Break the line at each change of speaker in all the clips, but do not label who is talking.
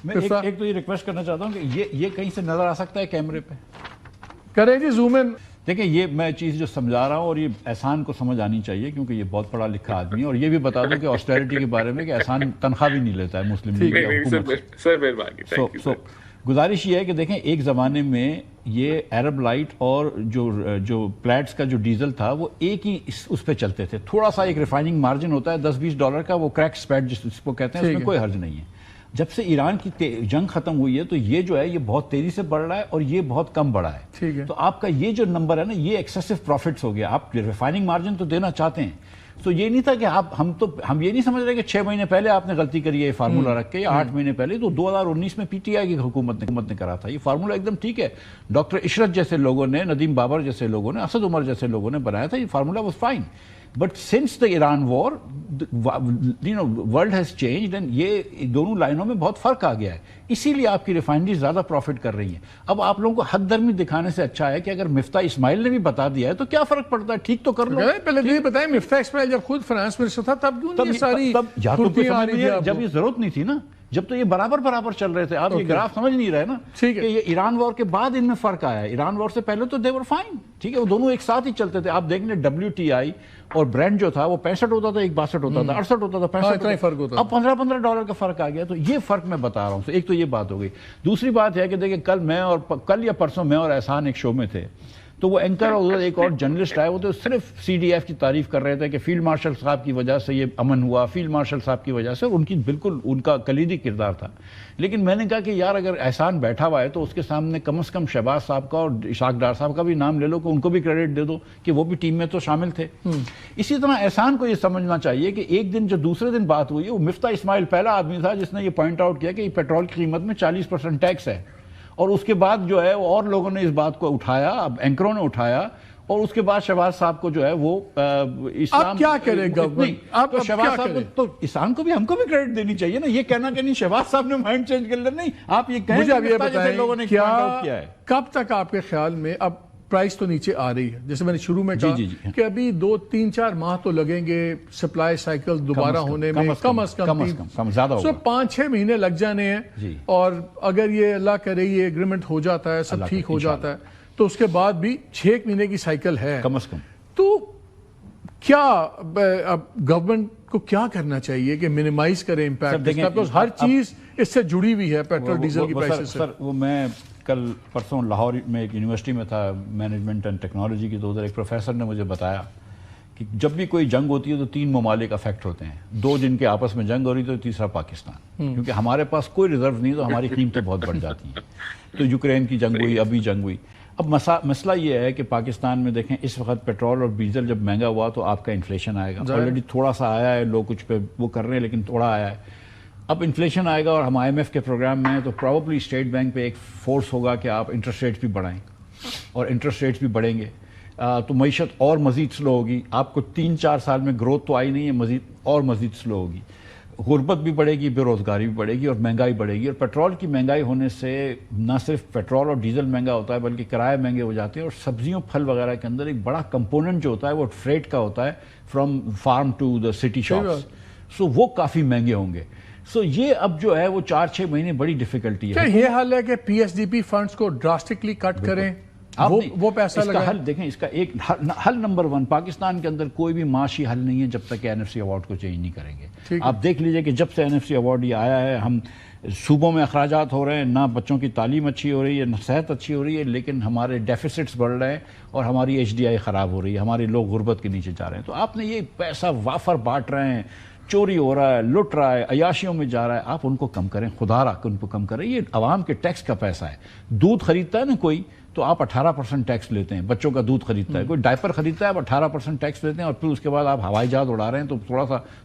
میں ایک تو یہ ریکویسٹ کرنا چاہتا ہوں کہ یہ کہیں سے نظر آ سکتا ہے کیمرے پہ؟
کریں جی زوم ان.
دیکھیں یہ میں چیز جو سمجھا رہا ہوں اور یہ احسان کو سمجھ آنی چاہیے کیونکہ یہ بہت پڑھا لکھا آدمی ہے، اور یہ بھی بتا دوں کہ آسٹیرٹی کے بارے میں کہ احسان تنخواہ بھی نہیں لیتا ہے مسلم لیگ کی حکومت سے. گزارش یہ ہے کہ دیکھیں ایک زمانے میں یہ عرب لائٹ اور جو پلیٹس کا جو ڈیزل تھا وہ ایک ہی اس پہ چلتے تھے. تھوڑا سا ایک ریفائننگ مارجن ہوتا ہے $10-20 کا، وہ کریک سپیڈ جس کو کہتے ہیں، اس میں کوئی حرج نہیں ہے. جب سے ایران کی جنگ ختم ہوئی ہے تو یہ جو ہے یہ بہت تیزی سے بڑھ رہا ہے اور یہ بہت کم بڑھا ہے. تو آپ کا یہ جو نمبر ہے نا یہ ایکسیسو پروفٹس ہو گیا. آپ ریفائننگ مارجن تو دینا چاہتے ہیں، تو یہ نہیں تھا کہ ہم یہ نہیں سمجھ رہے کہ 6 مہینے پہلے آپ نے غلطی کری ہے یہ فارمولہ رکھ کے، یا 8 مہینے پہلے. تو 2019 میں پی ٹی آئی کی حکومت نے کرا تھا. یہ فارمولہ ایک دم ٹھیک ہے. ڈاکٹر عشرت جیسے لوگوں نے، ندیم بابر جیسے لوگوں نے، اسد عمر جیسے لوگوں نے بنایا تھا. یہ formula was fine. But since the Iran war world has changed and یہ دونوں لائنوں میں بہت فرق آ گیا ہے. اسی لیے آپ کی ریفائنری زیادہ پروفٹ کر رہی ہیں. اب آپ لوگوں کو حد درمی دکھانے سے اچھا ہے کہ اگر مفتاح اسماعیل نے بھی بتا دیا ہے تو کیا فرق پڑتا ہے، ٹھیک تو کر لو.
پہلے یہ بتائیں مفتاح اسماعیل جب خود فنانس منسٹر تھا تب کیوں یہ ساری
جب یہ ضرورت نہیں تھی نا، جب تو یہ برابر چل رے تھے. آپ یہ گراف سمجھ نہیں رہے نا کہ یہ ایران وار کے بعد ان میں فرق آیا ہے. ایران وار سے پہلے تو دے ور فائن، ٹھیک ہے، وہ دونوں ایک ساتھ ہی چلتے تھے. آپ دیکھ لیں WTI اور برینڈ جو تھا وہ 65 ہوتا تھا، ایک 62 ہوتا تھا، 68 ہوتا تھا، 65 اب $15 کا فرق آ گیا. تو یہ فرق میں بتا رہا ہوں. ایک تو یہ بات ہو گئی. دوسری بات ہے کہ دیکھیں کل یا پرسوں میں اور احسان ایک شو میں تھے، تو وہ اینکر اور ایک اور جرنلسٹ آئے، وہ تو صرف CDF کی تعریف کر رہے تھے کہ فیلڈ مارشل صاحب کی وجہ سے یہ امن ہوا، فیلڈ مارشل صاحب کی وجہ سے. ان کی بالکل ان کا کلیدی کردار تھا. لیکن میں نے کہا کہ یار اگر احسان بیٹھا ہوا ہے تو اس کے سامنے کم از کم شہباز صاحب کا اور اشاق ڈار صاحب کا بھی نام لے لو، کہ ان کو بھی کریڈٹ دے دو کہ وہ بھی ٹیم میں تو شامل تھے. اسی طرح احسان کو یہ سمجھنا چاہیے کہ ایک دن جو دوسرے دن بات ہوئی ہے، وہ مفتاح اسماعیل پہلا آدمی تھا جس نے یہ پوائنٹ آؤٹ کیا کہ پیٹرول کی قیمت میں 40% ٹیکس ہے. اور اس کے بعد جو ہے اور لوگوں نے اس بات کو اٹھایا، اب اینکروں نے اٹھایا، اور اس کے بعد شہباز صاحب کو جو ہے وہ
اسلام کیا کرے گورنمنٹ،
شہباز صاحب تو اسلام کو بھی ہم کو بھی کریڈٹ دینی چاہیے نا. یہ کہنا کہ نہیں شہباز صاحب نے مائنڈ چینج کر لیا، نہیں. آپ یہ کہیں
مجھے اب یہ بتائیں
لوگوں نے کیا ہے
کب تک آپ کے خیال میں اب پرائس تو نیچے آ رہی ہے، جیسے میں نے شروع میں کہا کہ ابھی 2-3-4 ماہ تو لگیں گے سپلائی سائیکل دوبارہ ہونے میں، کم از کم
زیادہ ہوگا
5-6 مہینے لگ جانے ہیں. اور اگر یہ اللہ کرے یہ ایگریمنٹ ہو جاتا ہے، سب ٹھیک ہو جاتا ہے، تو اس کے بعد بھی 6 مہینے کی سائیکل ہے
کم از کم.
تو کیا اب گورنمنٹ کو کیا کرنا چاہیے کہ منیمائز کرے امپیکٹ؟ ہر چیز اس سے جڑی ہوئی ہے پیٹرول ڈیزل کی پرائسز سے.
سر وہ میں کل پرسوں لاہور میں ایک یونیورسٹی میں تھا، مینجمنٹ اینڈ ٹیکنالوجی کی، تو ادھر ایک پروفیسر نے مجھے بتایا کہ جب بھی کوئی جنگ ہوتی ہے تو 3 ممالک افیکٹ ہوتے ہیں. 2 جن کے آپس میں جنگ ہو رہی تو تیسرا پاکستان، کیونکہ ہمارے پاس کوئی ریزرو نہیں تو ہماری قیمتیں بہت بڑھ جاتی ہیں. تو یوکرین کی جنگ ہوئی، ابھی جنگ ہوئی. اب مسئلہ یہ ہے کہ پاکستان میں دیکھیں اس وقت پیٹرول اور ڈیزل جب مہنگا ہوا تو آپ کا انفلیشن آئے گا. آلریڈی تھوڑا سا آیا ہے، لوگ کچھ پہ وہ کر رہے ہیں لیکن تھوڑا آیا ہے. اب انفلیشن آئے گا اور ہم IMF کے پروگرام میں ہیں تو پروبیبلی اسٹیٹ بینک پہ ایک فورس ہوگا کہ آپ انٹرسٹ ریٹس بھی بڑھائیں، اور انٹرسٹ ریٹس بھی بڑھیں گے تو معیشت اور مزید سلو ہوگی. آپ کو 3-4 سال میں گروتھ تو آئی نہیں ہے، مزید سلو ہوگی. غربت بھی بڑھے گی، بے روزگاری بھی بڑھے گی، اور مہنگائی بڑھے گی. اور پیٹرول کی مہنگائی ہونے سے نہ صرف پیٹرول اور ڈیزل مہنگا ہوتا ہے بلکہ کرائے مہنگے ہو جاتے ہیں. اور سبزیوں پھل وغیرہ کے اندر ایک بڑا کمپوننٹ جو ہوتا ہے وہ فریٹ کا ہوتا ہے، from farm to the city shops. So وہ کافی مہنگے ہوں گے. سو یہ اب جو ہے وہ 4-6 مہینے بڑی ڈیفیکلٹی ہے.
کیا یہ حل ہے کہ PSDP فنڈز کو ڈراسٹکلی کٹ کریں، وہ پیسہ
اس کا حل دیکھیں؟ اس کا ایک حل نمبر 1، پاکستان کے اندر کوئی بھی معاشی حل نہیں ہے جب تک کہ NFC ایوارڈ کو چینج نہیں کریں گے. آپ دیکھ لیجئے کہ جب سے NFC ایوارڈ یہ آیا ہے، ہم صوبوں میں اخراجات ہو رہے ہیں، نہ بچوں کی تعلیم اچھی ہو رہی ہے، نہ صحت اچھی ہو رہی ہے، لیکن ہمارے ڈیفیسٹس بڑھ رہے ہیں اور ہماری HDI خراب ہو رہی ہے، ہمارے لوگ غربت کے نیچے جا رہے ہیں. تو آپ نے یہ پیسہ وافر بانٹ رہے ہیں، چوری ہو رہا ہے، لٹ رہا ہے، عیاشیوں میں جا رہا ہے. آپ ان کو کم کریں، خدا را ان کو کم کریں. یہ عوام کے ٹیکس کا پیسہ ہے. دودھ خریدتا ہے نا کوئی تو آپ 18% ٹیکس لیتے ہیں. بچوں کا دودھ خریدتا ہے کوئی، ڈائپر خریدتا ہے، آپ 18% ٹیکس لیتے ہیں، اور پھر اس کے بعد آپ ہوائی جہاز اڑا رہے ہیں. تو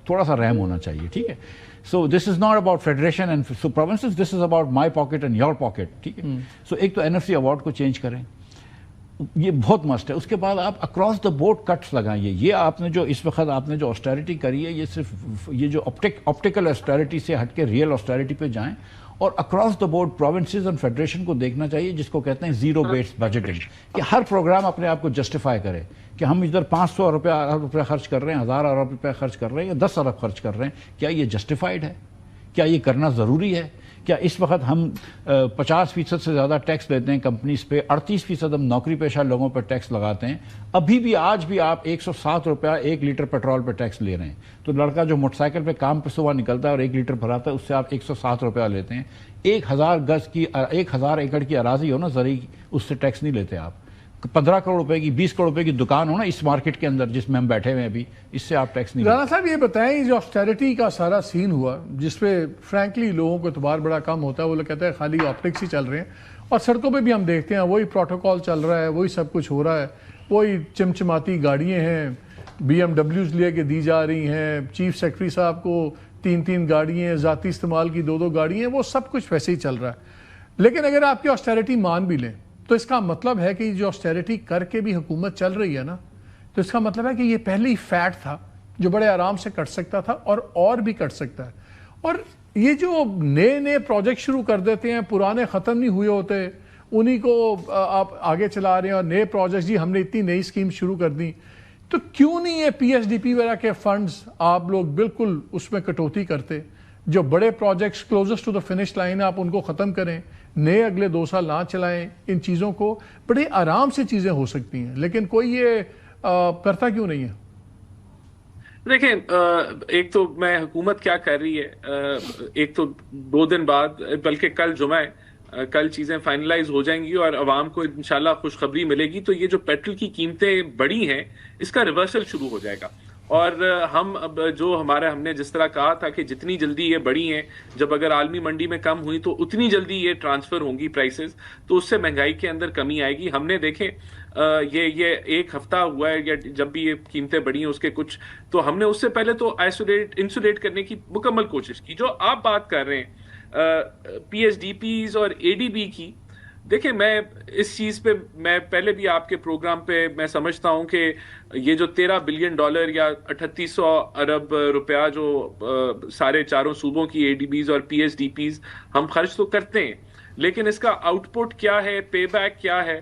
تھوڑا سا رحم ہونا چاہیے، ٹھیک ہے. So this is not about federation and provinces, this is about my pocket and your pocket, ٹھیک ہے. سو ایک تو NFC ایوارڈ کو چینج کریں، یہ بہت مسٹ ہے. اس کے بعد آپ اکراس دا بورڈ کٹس لگائیے. یہ آپ نے جو اس وقت آپ نے جو آسٹیرٹی کری ہے، یہ صرف یہ جو آپٹیکل آسٹیرٹی سے ہٹ کے ریئل آسٹیرٹی پہ جائیں، اور across the board provinces and federation کو دیکھنا چاہیے، جس کو کہتے ہیں زیرو بیسڈ بجٹنگ، کہ ہر پروگرام اپنے آپ کو جسٹیفائی کرے کہ ہم ادھر 500 روپیہ خرچ کر رہے ہیں، 1000 ارب روپیہ خرچ کر رہے ہیں، یا 10 ارب خرچ کر رہے ہیں. کیا یہ جسٹیفائڈ ہے؟ کیا یہ کرنا ضروری ہے؟ کیا اس وقت ہم 50% سے زیادہ ٹیکس لیتے ہیں کمپنیز پہ، 38% ہم نوکری پیشہ لوگوں پہ ٹیکس لگاتے ہیں، ابھی بھی آج بھی آپ 107 روپیہ 1 لیٹر پیٹرول پہ ٹیکس لے رہے ہیں، تو لڑکا جو موٹر سائیکل پہ کام پہ صبح نکلتا ہے اور 1 لیٹر بھراتا ہے اس سے آپ 107 روپیہ لیتے ہیں۔ 1000 ایکڑ کی اراضی ہو نا زرعی، اس سے ٹیکس نہیں لیتے آپ۔ 15 کروڑ روپے کی 20 کروڑ روپے کی دکان ہو نا اس مارکیٹ کے اندر جس میں ہم بیٹھے ہوئے ہیں ابھی، اس سے آپ ٹیکس نہیں لیتے۔
رانا صاحب یہ بتائیں، جو آسٹیرٹی کا سارا سین ہوا جس پہ فرینکلی لوگوں کو اعتبار بڑا کم ہوتا ہے، وہ لوگ کہتے ہیں خالی آپٹکس ہی چل رہے ہیں، اور سڑکوں پہ بھی ہم دیکھتے ہیں وہی پروٹوکول چل رہا ہے، وہی سب کچھ ہو رہا ہے، وہی چمچماتی گاڑیاں ہیں، BMWs لے کے دی جا رہی ہیں، چیف سیکرٹری صاحب کو 3 گاڑیاں، ذاتی استعمال کی 2 گاڑیاں، وہ سب کچھ ویسے ہی چل رہا ہے۔ لیکن اگر آپ کی آسٹیرٹی مان بھی لیں تو اس کا مطلب ہے کہ جو آسٹیرٹی کر کے بھی حکومت چل رہی ہے نا، تو اس کا مطلب ہے کہ یہ پہلے ہی فیٹ تھا جو بڑے آرام سے کٹ سکتا تھا اور بھی کٹ سکتا ہے۔ اور یہ جو نئے پروجیکٹ شروع کر دیتے ہیں، پرانے ختم نہیں ہوئے ہوتے، انہی کو آپ آگے چلا رہے ہیں، اور نئے پروجیکٹ، جی ہم نے اتنی نئی اسکیم شروع کر دی، تو کیوں نہیں یہ PSDP وغیرہ کے فنڈز آپ لوگ بالکل اس میں کٹوتی کرتے؟ جو بڑے projects closest to the finish line آپ ان کو ختم کریں، نئے اگلے 2 سال نہ چلائیں، ان چیزوں کو بڑے آرام سے چیزیں ہو سکتی ہیں، لیکن کوئی یہ کرتا کیوں نہیں ہے؟
دیکھیں، ایک تو میں حکومت کیا کر رہی ہے، ایک تو 2 دن بعد، بلکہ کل جمعہ ہے، کل چیزیں فائنلائز ہو جائیں گی اور عوام کو انشاءاللہ خوشخبری ملے گی، تو یہ جو پیٹرول کی قیمتیں بڑی ہیں اس کا ریورسل شروع ہو جائے گا۔ اور ہم اب ہم نے جس طرح کہا تھا کہ جتنی جلدی یہ بڑی ہیں، جب اگر عالمی منڈی میں کم ہوئی تو اتنی جلدی یہ ٹرانسفر ہوں گی پرائسز، تو اس سے مہنگائی کے اندر کمی آئے گی۔ ہم نے دیکھیں یہ 1 ہفتہ ہوا ہے، یا جب بھی یہ قیمتیں بڑھی ہیں اس کے کچھ، تو ہم نے اس سے پہلے تو انسولیٹ کرنے کی مکمل کوشش کی۔ جو آپ بات کر رہے ہیں PSDPs اور ADB کی، دیکھیں میں اس چیز پہ، میں پہلے بھی آپ کے پروگرام پہ میں سمجھتا ہوں کہ یہ جو $13 بلین یا 3800 ارب روپیہ جو سارے 4 صوبوں کی ADBs اور PSDPs ہم خرچ تو کرتے ہیں، لیکن اس کا آؤٹ پٹ کیا ہے، پے بیک کیا ہے،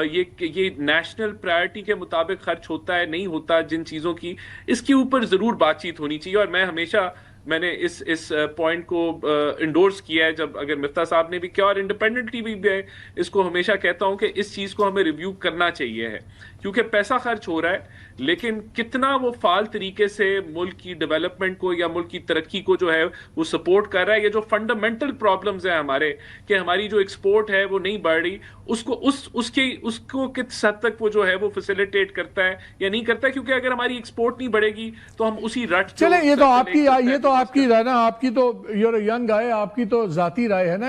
یہ نیشنل پرائرٹی کے مطابق خرچ ہوتا ہے نہیں ہوتا، جن چیزوں کی، اس کے اوپر ضرور بات چیت ہونی چاہیے۔ اور میں نے اس پوائنٹ کو انڈورس کیا ہے، جب اگر مفتاح صاحب نے بھی کیا، اور انڈیپینڈنٹ ٹی وی بھی اس کو ہمیشہ کہتا ہوں کہ اس چیز کو ہمیں ریویو کرنا چاہیے ہے، کیونکہ پیسہ خرچ ہو رہا ہے، لیکن کتنا وہ فعال طریقے سے ملک کی ڈیولپمنٹ کو یا ملک کی ترقی کو جو ہے وہ سپورٹ کر رہا ہے۔ یہ جو فنڈامنٹل پرابلمز ہیں ہمارے، کہ ہماری جو ایکسپورٹ ہے وہ نہیں بڑھ رہی، اس کو کس حد تک وہ جو ہے وہ فیسیلیٹیٹ کرتا ہے یا نہیں کرتا ہے، کیونکہ اگر ہماری ایکسپورٹ نہیں بڑھے گی تو ہم اسی رٹ،
چلیں یہ تو آپ کی رائے نا، آپ کی تو یور ینگ آئے، آپ کی تو ذاتی رائے ہے نا